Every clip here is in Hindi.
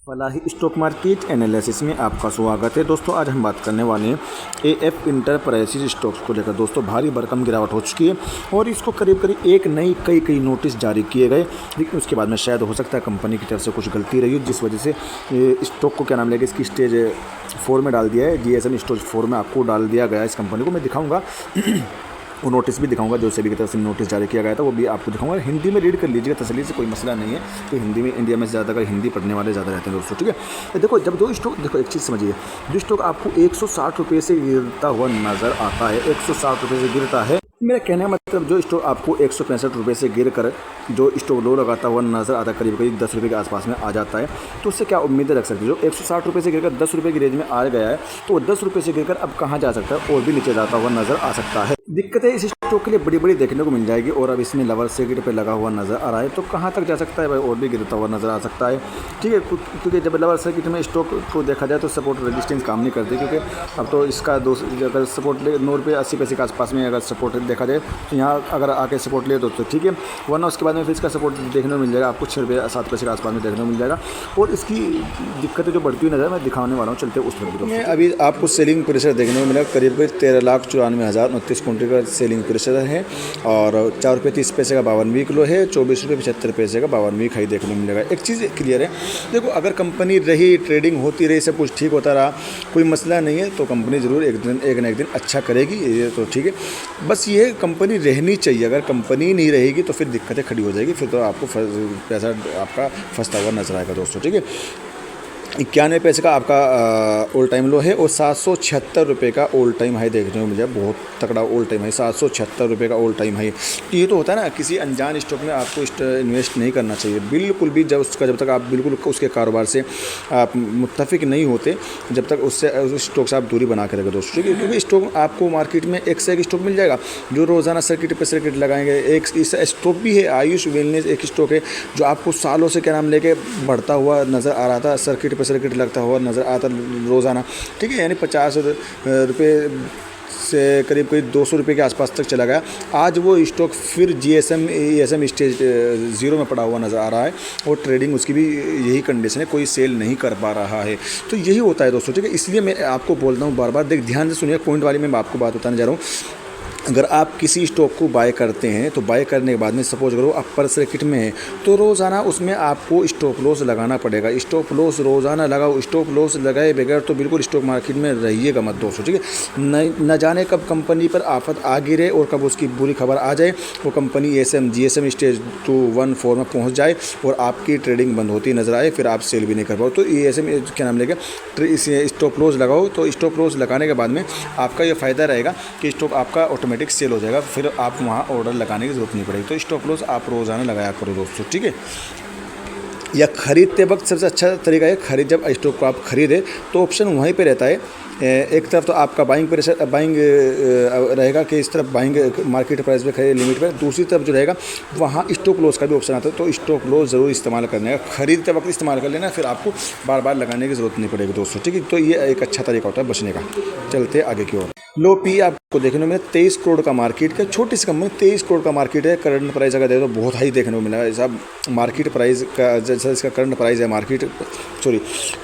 फलाही स्टॉक मार्केट एनालिसिस में आपका स्वागत है। दोस्तों आज हम बात करने वाले हैं एएफ इंटरप्राइजेज स्टॉक्स को लेकर। दोस्तों भारी भरकम गिरावट हो चुकी है और इसको करीब करीब एक नई कई नोटिस जारी किए गए, लेकिन उसके बाद में शायद हो सकता है कंपनी की तरफ से कुछ गलती रही हो, जिस वजह से स्टॉक को क्या नाम लेगा इसकी स्टेज 4 में डाल दिया है। जीएसएम स्टेज 4 में आपको डाल दिया गया इस कंपनी को। मैं दिखाऊँगा वो नोटिस भी दिखाऊंगा जो सेबी की तरफ से नोटिस जारी किया गया था, वो भी आपको दिखाऊंगा। हिंदी में रीड कर लीजिएगा तसल्ली से, कोई मसला नहीं है कि हिंदी में इंडिया में ज़्यादातर हिंदी पढ़ने वाले ज़्यादा रहते हैं दोस्तों, ठीक है। देखो जब जो स्टॉक, देखो एक चीज़ समझिए, जो स्टॉक आपको 160 रुपये से गिरता हुआ नज़र आता है, 160 रुपये से गिरता है, मेरा कहने का मतलब जो स्टॉक आपको 165 रुपये से गिर कर जो स्टॉक लो लगाता हुआ नज़र आता है, करीब करीब 10 रुपये के आसपास में आ जाता है, तो उससे क्या उम्मीदें रख सकते हैं। जो 160 रुपये से गिरकर 10 रुपये की रेंज में आ गया है, तो वो 10 रुपये से गिरकर अब कहाँ जा सकता है, और भी नीचे जाता हुआ नज़र आ सकता है। दिक्कतें इस स्टॉक के लिए बड़ी बड़ी देखने को मिल जाएगी, और अब इसमें लेवल सर्किट पे लगा हुआ नज़र आ रहा है, तो कहाँ तक जा सकता है भाई, और भी गिरता हुआ नज़र आ सकता है, ठीक है। क्योंकि जब लेवल सर्किट में स्टॉक को देखा जाए तो सपोर्ट रेजिस्टेंस काम नहीं करती, क्योंकि अब तो इसका अगर सपोर्ट ले 9 रुपये 80 पैसे के आसपास में अगर सपोर्ट देखा जाए तो यहाँ अगर आके सपोर्ट ले तो ठीक है, वरना उसके बाद में फिर इसका सपोर्ट देखने को मिल जाएगा आपको 6 रुपये 7 पैसे के आसपास में देखने को मिल जाएगा। और इसकी दिक्कतें जो बढ़ती हुई नज़र मैं दिखाने वाला हूँ, चलते उस पर भी। अभी आपको सेलिंग प्रेशर देखने को मिलेगा, करीब 13,94,029 कुंटल का सेलिंग प्रेशर है, और 4 रुपये 30 पैसे का 52 किलो है, 24 रुपये 75 पैसे का 52 हाई देखने को मिलेगा। एक चीज़ क्लियर है, देखो अगर कंपनी रही, ट्रेडिंग होती रही, सब कुछ ठीक होता रहा, कोई मसला नहीं है, तो कंपनी ज़रूर एक न एक दिन अच्छा करेगी, ये तो ठीक है। बस ये कंपनी रहनी चाहिए, अगर कंपनी नहीं रहेगी तो फिर दिक्कतें खड़ी हो जाएगी, फिर तो आपको पैसा आपका फंसता हुआ नजर आएगा दोस्तों, ठीक है। 91 पैसे का आपका ऑल टाइम लो है, और 776 रुपये का ऑल टाइम हाई देखने को मिल जाए, बहुत तगड़ा ऑल टाइम हाई, 776 रुपये का ऑल टाइम हाई। तो ये तो होता है ना, किसी अनजान स्टॉक में आपको इन्वेस्ट नहीं करना चाहिए बिल्कुल भी, जब तक आप बिल्कुल उसके कारोबार से आप मुत्तफिक नहीं होते, जब तक उससे उस स्टॉक से आप दूरी बना के रखें दोस्तों, ठीक है। क्योंकि स्टॉक आपको मार्केट में एक से एक स्टॉक मिल जाएगा जो रोज़ाना सर्किट पर सर्किट लगाएंगे। एक इस स्टॉक भी है, आयुष वेलनेस एक स्टॉक है जो आपको सालों से क्या नाम लेके बढ़ता हुआ नज़र आ रहा था, सर्किट लगता हुआ नज़र आता रोज़ाना, ठीक है। यानी 50 रुपये से करीब 200 रुपये के आसपास तक चला गया। आज वो स्टॉक फिर जीएसएम स्टेज 0 में पड़ा हुआ नज़र आ रहा है, और ट्रेडिंग उसकी भी यही कंडीशन है, कोई सेल नहीं कर पा रहा है। तो यही होता है दोस्तों, ठीक है। इसलिए मैं आपको बोलता हूँ बार बार, देख ध्यान से सुनिए, पॉइंट वाली मैं आपको बात बताने जा रहा हूँ। अगर आप किसी स्टॉक को बाय करते हैं, तो बाय करने के बाद में सपोज करो अपर सर्किट में है, तो रोज़ाना उसमें आपको स्टॉप लॉस लगाना पड़ेगा। स्टॉप लॉस रोज़ाना लगाओ, स्टॉप लॉस लगाए बगैर तो बिल्कुल स्टॉक मार्केट में रहिएगा मत दोस्तों, ठीक है। न जाने कब कंपनी पर आफत आ गिरे और कब उसकी बुरी खबर आ जाए, वो कंपनी जीएसएम स्टेज 2, 1, 4 में पहुँच जाए और आपकी ट्रेडिंग बंद होती नज़र आए, फिर आप सेल भी नहीं कर पाओ। तो ESM क्या नाम लेगा, स्टॉप लॉस लगाओ। तो स्टॉप लॉस लगाने के बाद में आपका ये फ़ायदा रहेगा कि स्टॉक आपका ऑटोमेटिक सेल हो जाएगा, फिर आप वहाँ ऑर्डर लगाने की जरूरत नहीं पड़ेगी। तो स्टॉप लॉस आप रोज़ाना लगाया करो दोस्तों, ठीक है। या खरीदते वक्त सबसे अच्छा तरीका है, जब स्टॉक को आप खरीदें तो ऑप्शन वहीं पे रहता है। एक तरफ तो आपका बाइंग रहेगा कि इस तरफ बाइंग मार्केट प्राइस पे खरीदे लिमिट पर, दूसरी तरफ जो रहेगा वहाँ स्टॉप लॉस का भी ऑप्शन आता है। तो स्टॉप लॉस ज़रूर इस्तेमाल करने का, खरीदते वक्त इस्तेमाल कर लेना, फिर आपको बार बार लगाने की ज़रूरत नहीं पड़ेगी दोस्तों, ठीक है। तो ये एक अच्छा तरीका होता है बचने का। चलते आगे की ओर। लो पी आपको देखने को मिला 23 करोड़ का मार्केट का, छोटी सी कंपनी 23 करोड़ का मार्केट है। करंट प्राइस अगर देखो तो बहुत हाई देखने को मिला है साहब। मार्केट प्राइस का जैसा इसका करंट प्राइस है,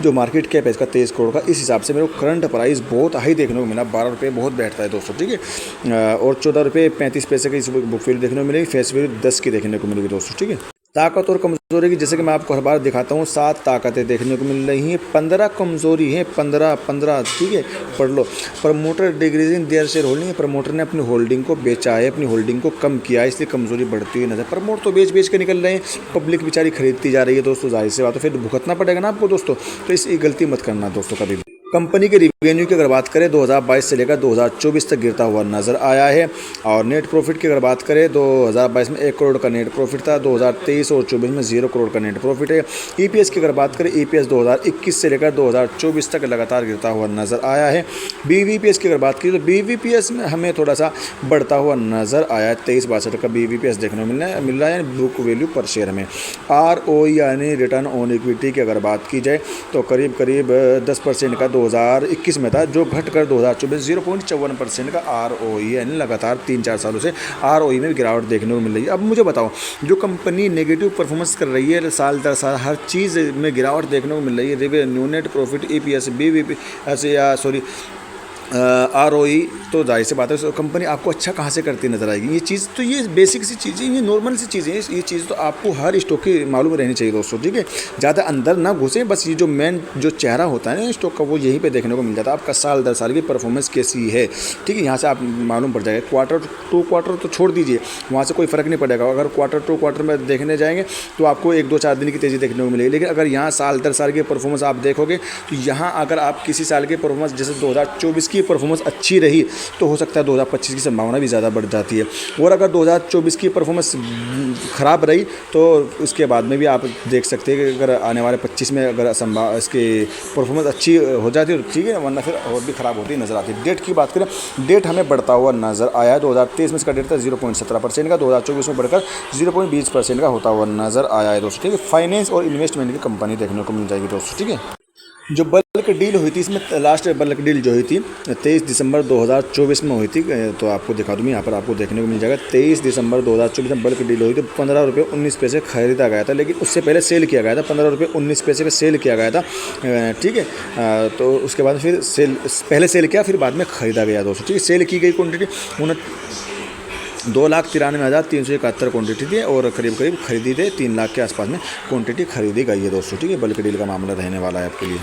जो मार्केट कैप है इसका 23 करोड़ का, इस हिसाब से मेरे को करंट प्राइस बहुत हाई देखने को मिला। 12 रुपये बहुत बैठता है दोस्तों, ठीक है। और 14 रुपये 35 पैसे की इस बुक वैल्यू देखने को मिलेगी, फेस वैल्यू 10 की देखने को मिलेगी दोस्तों, ठीक है। ताकत और कमज़ोरी की, जैसे कि मैं आपको हर बार दिखाता हूँ, 7 ताकतें देखने को मिल रही हैं, 15 कमज़ोरी हैं, 15, ठीक है, पढ़ लो। Promoter decreasing their share holding, promoter ने अपनी होल्डिंग को बेचा है, अपनी होल्डिंग को कम किया है, इसलिए कमज़ोरी बढ़ती हुई नजर। प्रमोट तो बेच के निकल रहे हैं, पब्लिक बेचारी खरीदती जा रही है दोस्तों, जाहिर सी बात, तो फिर भुगतना पड़ेगा ना आपको दोस्तों। तो इस गलती मत करना दोस्तों कभी भी। कंपनी के रिवेन्यू की अगर बात करें 2022 से लेकर 2024 तक गिरता हुआ नज़र आया है, और नेट प्रॉफिट की अगर बात करें 2022 में 1 करोड़ का नेट प्रॉफिट था, 2023 और 24 में 0 करोड़ का नेट प्रॉफिट है। EPS की अगर बात करें, EPS 2021 से लेकर 2024 तक लगातार गिरता हुआ नज़र आया है। BVPS की अगर बात की तो BVPS में हमें थोड़ा सा बढ़ता हुआ नज़र आया है, 23-62 का BVPS देखने को मिल रहा है बुक वैल्यू पर शेयर में। ROE यानी रिटर्न ऑन इक्विटी की अगर बात की जाए तो करीब 10% का 2021 में था, जो घटकर 2024 0.54% का ROE यानी लगातार 3-4 सालों से ROE में गिरावट देखने को मिल रही है। अब मुझे बताओ, जो कंपनी नेगेटिव परफॉर्मेंस कर रही है साल दर साल, हर चीज़ में गिरावट देखने को मिल रही है, revenue, net profit, EPS, BVP या सॉरी ROE, तो जाहिर सी बात है कंपनी आपको अच्छा कहाँ से करती नजर आएगी। ये चीज़ तो ये बेसिक सी चीज़ें, ये नॉर्मल सी चीज़ें हैं, ये चीज़ तो आपको हर स्टॉक की मालूम रहनी चाहिए दोस्तों, ठीक है। ज़्यादा अंदर ना घुसें, बस ये जो मेन जो चेहरा होता है ना स्टॉक का, वो यहीं पे देखने को मिल जाता है आपका साल दर साल की परफॉर्मेंस कैसी है, ठीक है। यहाँ से आप मालूम पड़ जाएगा। क्वार्टर टू क्वार्टर तो छोड़ दीजिए, वहाँ से कोई फ़र्क नहीं पड़ेगा। अगर क्वार्टर टू क्वार्टर में देखने जाएंगे तो आपको 1-2-4 दिन की तेज़ी देखने को मिलेगी, लेकिन अगर यहाँ साल दर साल की परफॉर्मेंस आप देखोगे तो यहाँ अगर आप किसी साल की परफॉर्मेंस, जैसे 2024 की परफॉर्मेंस अच्छी रही तो हो सकता है 2025 की संभावना भी ज़्यादा बढ़ जाती है। और अगर 2024 की परफॉर्मेंस ख़राब रही तो उसके बाद में भी आप देख सकते हैं कि अगर आने वाले 25 में अगर इसकी परफॉर्मेंस अच्छी हो जाती है तो ठीक है, वरना फिर और भी ख़राब होती नज़र आती है। डेट की बात करें, डेट हमें बढ़ता हुआ नज़र आया। 2023 में इसका डेट था 0.17% का, 2024 में बढ़कर 0.20% का होता हुआ नज़र आया है दोस्तों, ठीक है। फाइनेंस और इन्वेस्टमेंट की कंपनी देखने को मिल जाएगी दोस्तों, ठीक है। जो बल्क डील हुई थी, इसमें लास्ट बल्क डील जो हुई थी 23 दिसंबर 2024 में हुई थी, तो आपको दिखा दूँ यहाँ पर, आपको देखने को मिल जाएगा। 23 दिसंबर 2024 में बल्क डील हुई थी, 15 रुपये 19 पैसे खरीदा गया था, लेकिन उससे पहले सेल किया गया था, 15 रुपये 19 पैसे पे सेल किया गया था, ठीक है। तो उसके बाद फिर पहले सेल किया, फिर बाद में खरीदा गया दोस्तों, ठीक है। सेल की गई क्वान्टिटी 2,93,371 क्वान्टिटी थी और करीब खरीदी थे 3 लाख के आसपास में क्वांटिटी खरीदी गई है दोस्तों, ठीक है। बल्क डील का मामला रहने वाला है आपके लिए।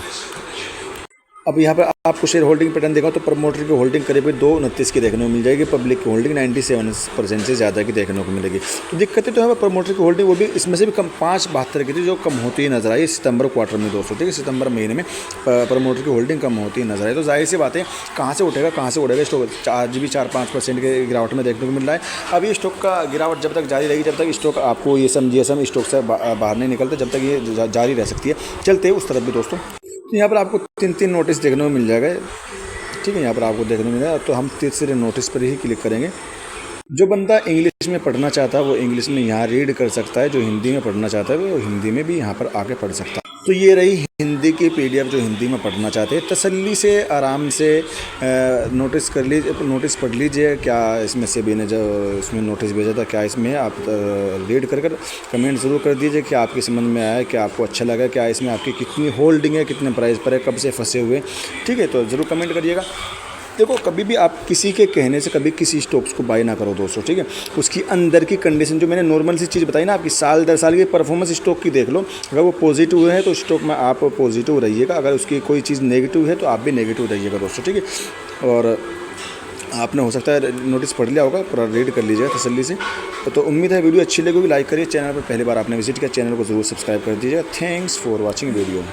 अब यहाँ पर आपको शेयर होल्डिंग पैटर्न देखा तो प्रमोटर की होल्डिंग करीब 229 की देखने को मिल जाएगी, पब्लिक की होल्डिंग 97% से ज़्यादा की देखने को मिलेगी। तो दिक्कतें तो है प्रमोटर की होल्डिंग, वो भी इसमें से भी कम 5.72 की थी, जो कम होती ही नजर आई सितंबर क्वार्टर में दोस्तों, ठीक है। सितंबर महीने में प्रमोटर की होल्डिंग कम होती ही नजर आई। तो जाहिर सी बात है, कहाँ से उठेगा स्टॉक, आज भी 4-5% के गिरावट में देखने को मिल रहा है। अब ये स्टॉक का गिरावट जब तक जारी रहेगी, जब तक स्टॉक आपको ये GSM स्टॉक से बाहर नहीं निकलता, जब तक ये जारी रह सकती है। चलते हैं उस तरफ भी दोस्तों। तो यहाँ पर आपको 3 नोटिस देखने को मिल जाएगा, ठीक है। यहाँ पर आपको देखने को मिल जाएगा, तो हम तीसरे नोटिस पर ही क्लिक करेंगे। जो बंदा इंग्लिश में पढ़ना चाहता है वो इंग्लिश में यहाँ रीड कर सकता है, जो हिंदी में पढ़ना चाहता है वो हिंदी में भी यहाँ पर आके पढ़ सकता है। तो ये रही हिंदी की PDF, जो हिंदी में पढ़ना चाहते हैं तसल्ली से आराम से नोटिस पढ़ लीजिए। क्या इसमें से भी ने जो इसमें नोटिस भेजा था, क्या इसमें आप रीड कर कमेंट ज़रूर कर दीजिए कि आपकी समझ में आया, क्या आपको अच्छा लगा, क्या इसमें आपकी कितनी होल्डिंग है, कितने प्राइस पर है, कब से फंसे हुए, ठीक है। तो ज़रूर कमेंट करिएगा। देखो, कभी भी आप किसी के कहने से कभी किसी स्टॉक्स को बाय ना करो दोस्तों, ठीक है। उसकी अंदर की कंडीशन, जो मैंने नॉर्मल सी चीज़ बताई ना, आपकी साल दर साल की परफॉर्मेंस स्टॉक की देख लो। अगर वो पॉजिटिव है तो स्टॉक में आप पॉजिटिव रहिएगा, अगर उसकी कोई चीज़ नेगेटिव है तो आप भी नेगेटिव रहिएगा दोस्तों, ठीक है। और आपने हो सकता है नोटिस पढ़ लिया होगा, पूरा रीड कर लीजिएगा तसल्ली से। तो उम्मीद है वीडियो अच्छी लगी होगी, लाइक करिए। चैनल पर पहली बार आपने विजिट किया, चैनल को ज़रूर सब्सक्राइब कर दीजिएगा। Thanks for watching video.